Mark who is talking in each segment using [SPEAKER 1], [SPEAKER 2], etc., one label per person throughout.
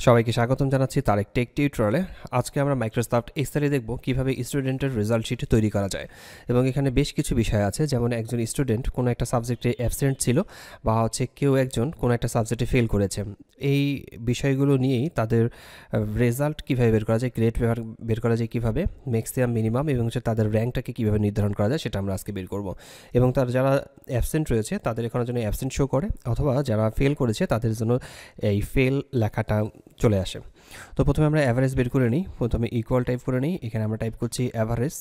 [SPEAKER 1] সবাইকে স্বাগতম জানাচ্ছি তারেক টেক টিউটোরিয়ালে। আজকে আমরা মাইক্রোসফট এক্সেলে দেখব কিভাবে স্টুডেন্টের রেজাল্ট শিট তৈরি করা যায় এবং এখানে বেশ কিছু বিষয় আছে, যেমন একজন স্টুডেন্ট কোনো একটা সাবজেক্টে অ্যাবসেন্ট ছিল বা কেউ একজন কোনো একটা সাবজেক্টে ফেল করেছে। এই বিষয়গুলো নিয়েই তাদের রেজাল্ট কীভাবে বের করা যায়, গ্রেড বের করা যায় কীভাবে, ম্যাক্সিমাম মিনিমাম এবং তাদের র্যাঙ্কটাকে কীভাবে নির্ধারণ করা যায় সেটা আমরা আজকে বের করব। এবং তার যারা অ্যাবসেন্ট রয়েছে তাদের এখানে জন্য অ্যাবসেন্ট শো করে, অথবা যারা ফেল করেছে তাদের জন্য এই ফেল লেখাটা চলে আসে। তো প্রথমে আমরা অ্যাভারেজ বের করে নিই। প্রথমে ইকুয়াল টাইপ করে নিই, এখানে আমরা টাইপ করছি অ্যাভারেজ,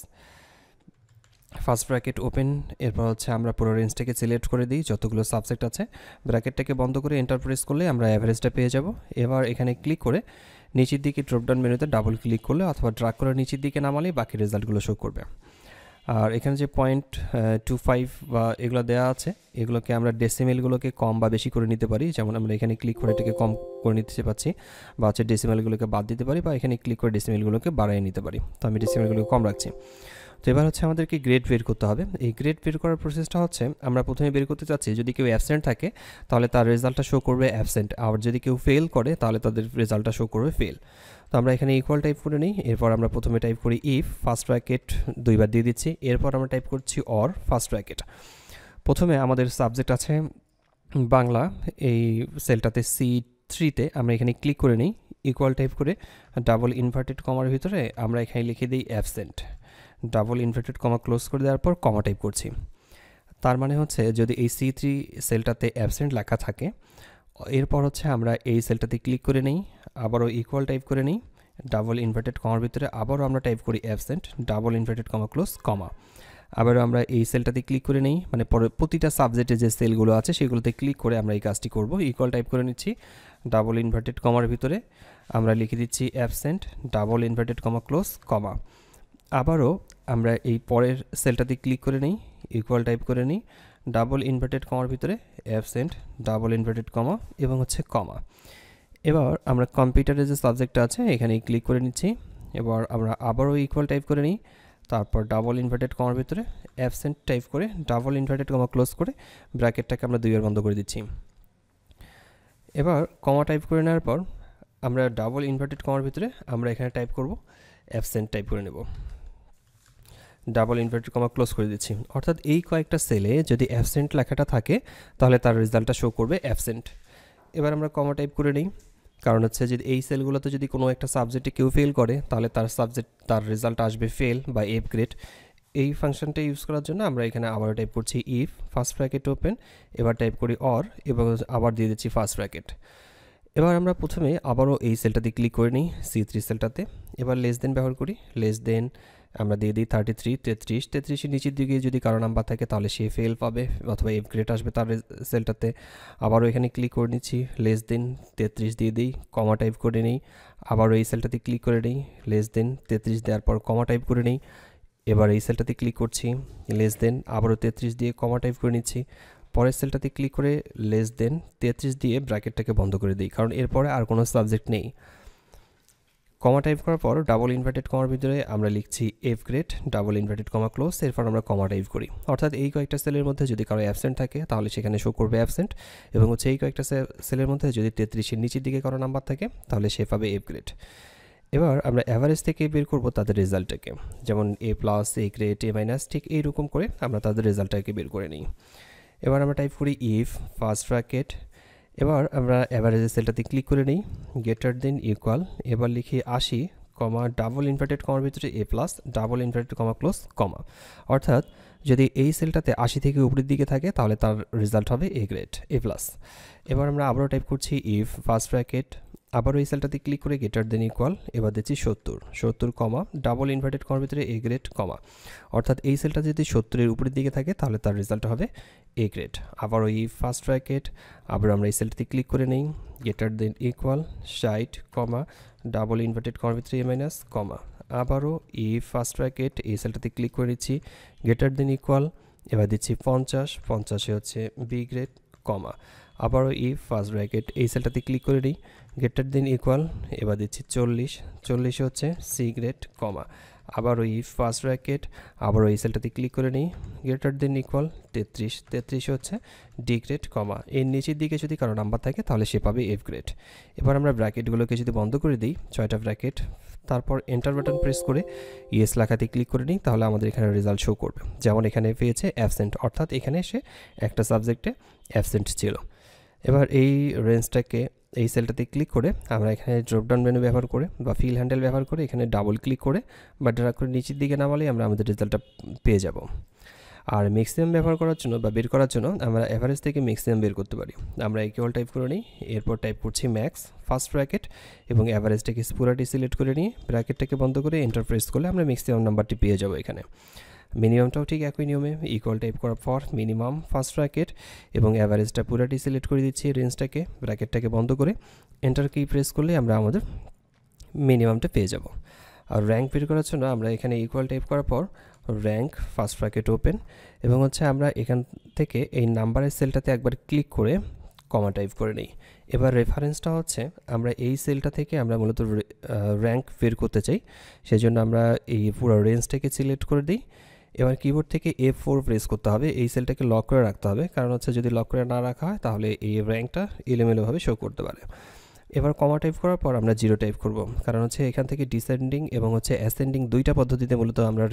[SPEAKER 1] ফার্স্ট ব্র্যাকেট ওপেন, এরপর আমরা পুরো রেঞ্জটাকে সিলেক্ট করে দিই যতগুলো সাবজেক্ট আছে, ব্র্যাকেটটাকে বন্ধ করে এন্টার প্রেস করলে আমরা অ্যাভারেজটা পেয়ে যাব। এবার এখানে ক্লিক করে নিচের দিকে ড্রপডাউন মেনুতে ডাবল ক্লিক করলে অথবা ড্র্যাগ করে নিচের দিকে নামালেই বাকি রেজাল্টগুলো শো করবে। আর এখানে যে 0.25 বা এগুলো দেওয়া আছে, এগুলোকে আমরা ডেসিমেলগুলোকে কম বা বেশি করে নিতে পারি। যেমন আমরা এখানে ক্লিক করে এটাকে কম করে নিতে পারছি, বা ডেসিমেলগুলোকে বাদ দিতে পারি, বা এখানে ক্লিক করে ডেসিমেলগুলোকে বাড়িয়ে নিতে পারি। তো আমি ডেসিমেলগুলোকে কম রাখছি। তো এবার আমাদেরকে গ্রেড বের করতে হবে। এই গ্রেড বের করার প্রসেসটা আমরা প্রথমে বের করতে চাচ্ছি যদি কেউ অ্যাবসেন্ট থাকে তাহলে তার রেজাল্টটা শো করবে অ্যাবসেন্ট, আর যদি কেউ ফেল করে তাহলে তাদের রেজাল্টটা শো করবে ফেল। তো আমরা এখানে ইকুয়াল টাইপ করে নিই, এরপর আমরা প্রথমে টাইপ করি ইফ, ফার্স্ট ব্র্যাকেট দুইবার দিয়ে দিচ্ছি, এরপর আমরা টাইপ করছি অর, ফার্স্ট ব্র্যাকেট। প্রথমে আমাদের সাবজেক্ট আছে বাংলা, এই সেলটাতে C3-তে আমরা এখানে ক্লিক করে নিই, ইকুয়াল টাইপ করে ডাবল ইনভার্টেড কমার ভিতরে আমরা এখানে লিখে দিই absent, double inverted comma close করে দেওয়ার পর কমা টাইপ করছি। তার মানে যদি এই C3 সেলটাতে অ্যাবসেন্ট লেখা থাকে, এরপর আমরা এই সেলটাতে ক্লিক করে নিই, আবারও ইকুয়াল টাইপ করে নিই, ডাবল ইনভার্টেড কমার ভিতরে আবারও আমরা টাইপ করি absent, double inverted comma close কমা। আবারও আমরা এই সেলটাতে ক্লিক করে নিই, মানে প্রতিটা সাবজেক্টে যে সেলগুলো আছে সেগুলোতে ক্লিক করে আমরা এই কাজটি করব। ইকুয়াল টাইপ করে নিচ্ছি, ডাবল ইনভার্টেড কমার ভিতরে আমরা লিখে দিচ্ছি absent, double inverted comma close কমা। আবারও আমরা এই পরের সেলটাতে ক্লিক করে নিই, ইকুয়াল টাইপ করে নিই, ডাবল ইনভার্টেড কমার ভিতরে অ্যাবসেন্ট, ডাবল ইনভার্টেড কমা এবং কমা। এবার আমরা কম্পিউটারের যে সাবজেক্টটা আছে এখানে ক্লিক করে নিচ্ছি। এবার আমরা আবারও ইকুয়াল টাইপ করে নিই, তারপর ডাবল ইনভার্টেড কমার ভিতরে অ্যাবসেন্ট টাইপ করে ডাবল ইনভার্টেড কমা ক্লোজ করে ব্র্যাকেটটাকে আমরা দুইবার বন্ধ করে দিচ্ছি। এবার কমা টাইপ করে নেওয়ার পর আমরা ডাবল ইনভার্টেড কমার ভিতরে আমরা এখানে টাইপ করব অ্যাবসেন্ট টাইপ করে নেব, ডাবল ইনভার্টেড কমা ক্লোজ করে দিচ্ছি। অর্থাৎ এই কয়েকটা সেলে যদি অ্যাবসেন্ট লেখাটা থাকে তাহলে তার রেজাল্টটা শো করবে অ্যাবসেন্ট। এবার আমরা কমা টাইপ করে নিই, কারণ যদি এই সেলগুলোতে যদি কোনো একটা সাবজেক্টে কেউ ফেল করে তাহলে তার রেজাল্ট আসবে ফেল বা এফ গ্রেড। এই ফাংশনটা ইউজ করার জন্য আমরা এখানে আবার টাইপ করছি ইফ, ফার্স্ট ব্র্যাকেট ওপেন, এবার টাইপ করি অর এবং আবার দিয়ে দিচ্ছি ফার্স্ট ব্র্যাকেট। এবার আমরা প্রথমে আবারও এই সেলটাতে ক্লিক করে নিই, C3 সেলটাতে, এবার লেস দেন ব্যবহার করি, লেস দেন আমরা দিয়ে দিই 33, 33 নিচের দিকে যদি কারো নাম্বার থাকে তাহলে সে ফেল পাবে অথবা এফ গ্রেড আসবে তার সেলটাতে। আবারও এখানে ক্লিক করে নিচ্ছি, লেস দেন 33 দিয়ে দিই, কমা টাইপ করে নিই, আবারও এই সেলটাতে ক্লিক করে নিই, লেস দেন 33 দেওয়ার পর কমা টাইপ করে নিই, এবার এই সেলটাতে ক্লিক করছি, লেস দেন আবারও 33 দিয়ে কমা টাইপ করে নিচ্ছি, পরের সেলটাতে ক্লিক করে লেস দেন 33 দিয়ে ব্র্যাকেটটাকে বন্ধ করে দিই, কারণ এরপরে আর কোনো সাবজেক্ট নেই। কমা টাইপ করার পর ডাবল ইনভার্টেড কমার ভিতরে আমরা লিখছি F grade, double inverted comma close, এরপর আমরা কমা টাইপ করি। অর্থাৎ এই কয়েকটা সেলের মধ্যে যদি কারো অ্যাবসেন্ট থাকে তাহলে সেখানে শো করবে অ্যাবসেন্ট, এবং এই কয়েকটা সেলের মধ্যে যদি 33-এর নিচের দিকে কারো নাম্বার থাকে তাহলে সে পাবে এফ গ্রেড। এবার আমরা অ্যাভারেজ থেকে বের করব তাদের রেজাল্টটাকে, যেমন A plus, A grade, A minus, ঠিক এইরকম করে আমরা তাদের রেজাল্টটাকে বের করে নিই। এবার আমরা টাইপ করি ইফ, ফার্স্ট ব্র্যাকেট, এবার আমরা অ্যাভারেজের সেলটাতে ক্লিক করে নিই, গ্রেটার দেন ইকুয়াল, এবার লিখি 80 কমা ডাবল ইনভার্টেড কমার ভিতরে A plus, double inverted comma close comma. অর্থাৎ যদি এই সেলটাতে 80 থেকে উপরের দিকে থাকে তাহলে তার রেজাল্ট হবে এ গ্রেড, এ প্লাস। এবার আমরা আবারও টাইপ করছি ইফ, ফার্স্ট ব্র্যাকেট, আবারও এই সেলটাতে ক্লিক করে গ্রেটার দেন ইকুয়াল, এবার দিচ্ছি 70 কমা ডাবল ইনভার্টেড কমার ভিতরে এ গ্রেড কমা। অর্থাৎ এই সেলটা যদি 70-এর উপরের দিকে থাকে তাহলে তার রেজাল্ট হবে এ গ্রেড। আবারও এই ফার্স্ট ব্র্যাকেট, আবার আমরা এই সেলটাতে ক্লিক করে নিই, গ্রেটার দেন ইকুয়াল 60 কমা ডাবল ইনভার্টেড কমার ভিতরে এ মাইনাস কমা। আবারও এই ফার্স্ট ব্র্যাকেট, এই সেলটাতে ক্লিক করে নিচ্ছি, গ্রেটার দেন ইকুয়াল, এবার দিচ্ছি 50 বি গ্রেড কমা। আবারও এই ফার্স্ট ব্র্যাকেট, এই সেলটাতে ক্লিক করে নিই, গ্রেটার দেন ইকুয়াল, এবার দিচ্ছি 40 সি গ্রেড কমা। আবার ওই ফার্স্ট ব্র্যাকেট, আবার ওই সেলটাতে ক্লিক করে নিই, গ্রেটার দেন ইকুয়াল 33 হচ্ছে ডি গ্রেড, কমা এর নিচের দিকে যদি কারো নাম্বার থাকে তাহলে সে পাবে এফ গ্রেড। এবার আমরা ব্র্যাকেটগুলোকে যদি বন্ধ করে দিই, 6টা ব্র্যাকেট, তারপর এন্টার বাটন প্রেস করে ইয়েস লেখাতে ক্লিক করে নিই, তাহলে আমাদের এখানে রেজাল্ট শো করবে। যেমন এখানে পেয়েছে অ্যাবসেন্ট, অর্থাৎ এখানে সে একটা সাবজেক্টে অ্যাবসেন্ট ছিল। এবার এই রেঞ্জটাকে এই সেলটাতে ক্লিক করে আমরা এখানে ড্রপডাউন মেনু ব্যবহার করে বা ফিল হ্যান্ডেল ব্যবহার করে এখানে ডাবল ক্লিক করে বা ড্র্যাগ করে নিচের দিকে নামালেই আমরা আমাদের রেজাল্টটা পেয়ে যাব। আর ম্যাক্সিমাম ব্যবহার করার জন্য বা বের করার জন্য আমরা অ্যাভারেজ থেকে ম্যাক্সিমাম বের করতে পারি। আমরা ইকুয়াল টাইপ করে নিই, এরপর টাইপ করছি ম্যাক্স ফার্স্ট ব্র্যাকেট এবং অ্যাভারেজটাকে পুরাটি সিলেক্ট করে নিয়ে ব্র্যাকেটটাকে বন্ধ করে এন্টার প্রেস করলে আমরা ম্যাক্সিমাম নাম্বারটি পেয়ে যাবো। এখানে মিনিমামটাও ঠিক একই নিয়মে ইকুয়াল টাইপ করার পর মিনিমাম ফার্স্ট ব্র্যাকেট এবং অ্যাভারেজটা পুরাটি সিলেক্ট করে দিচ্ছি রেঞ্জটাকে, ব্র্যাকেটটাকে বন্ধ করে এন্টার কি প্রেস করলে আমরা আমাদের মিনিমামটা পেয়ে যাব। আর র্যাঙ্ক বের করার জন্য আমরা এখানে ইকুয়াল টাইপ করার পর র্যাঙ্ক ফার্স্ট ব্র্যাকেট ওপেন এবং হচ্ছে আমরা এখান থেকে এই নাম্বারের সেলটাতে একবার ক্লিক করে কমা টাইপ করে নিই। এবার রেফারেন্সটা হচ্ছে আমরা এই সেলটা থেকে আমরা মূলত র্যাঙ্ক বের করতে চাই, সেজন্য আমরা এই পুরো রেঞ্জটাকে সিলেক্ট করে দিই। এবার কিবোর্ড থেকে F4 প্রেস করতে হবে, এই সেলটাকে লক করে রাখতে হবে, কারণ হচ্ছে যদি লক করে না রাখা হয় তাহলে এই র্যাঙ্কটা এলোমেলোভাবে শো করতে পারে। এবার কমা টাইপ করার পর আমরা 0 টাইপ করব, কারণ হচ্ছে এখান থেকে ডিসেন্ডিং এবং হচ্ছে অ্যাসেন্ডিং দুইটা পদ্ধতিতে মূলত আমরা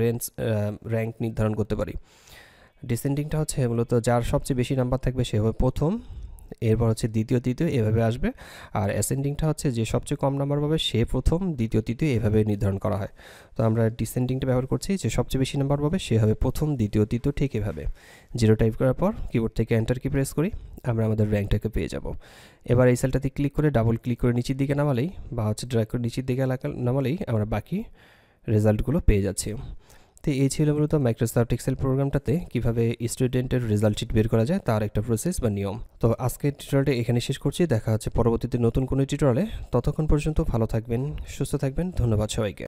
[SPEAKER 1] র্যাঙ্ক নির্ধারণ করতে পারি। ডিসেন্ডিংটা হচ্ছে মূলত যার সবচেয়ে বেশি নাম্বার থাকবে সে হবে প্রথম, এরপর হচ্ছে দ্বিতীয় তৃতীয় এভাবে আসবে। আর অ্যাসেন্ডিংটা হচ্ছে যে সবচেয়ে কম নাম্বার পাবে সে প্রথম, দ্বিতীয় তৃতীয় এভাবে নির্ধারণ করা হয়। তো আমরা ডিসেন্ডিংটা ব্যবহার করছি, যে সবচেয়ে বেশি নাম্বার পাবে সে হবে প্রথম, দ্বিতীয় তৃতীয় ঠিক এভাবে। 0 টাইপ করার পর কিবোর্ড থেকে এন্টার কি প্রেস করি, আমরা আমাদের র্যাঙ্কটাকে পেয়ে যাব। এবার এই সেলটাতে ক্লিক করে ডাবল ক্লিক করে নিচের দিকে নামালেই বা হচ্ছে ড্র্যাগ করে নিচের দিকে নামালেই আমরা বাকি রেজাল্টগুলো পেয়ে যাচ্ছি। তো এই ছিল মূলত মাইক্রোসফট এক্সেল প্রোগ্রামটাতে কীভাবে স্টুডেন্টের রেজাল্ট শিট বের করা যায় তার একটা প্রসেস বা নিয়ম। তো আজকের টিউটোরিয়ালটা এখানে শেষ করছি, দেখা হচ্ছে পরবর্তীতে নতুন কোনো টিউটোরিয়ালে। ততক্ষণ পর্যন্ত ভালো থাকবেন, সুস্থ থাকবেন, ধন্যবাদ সবাইকে।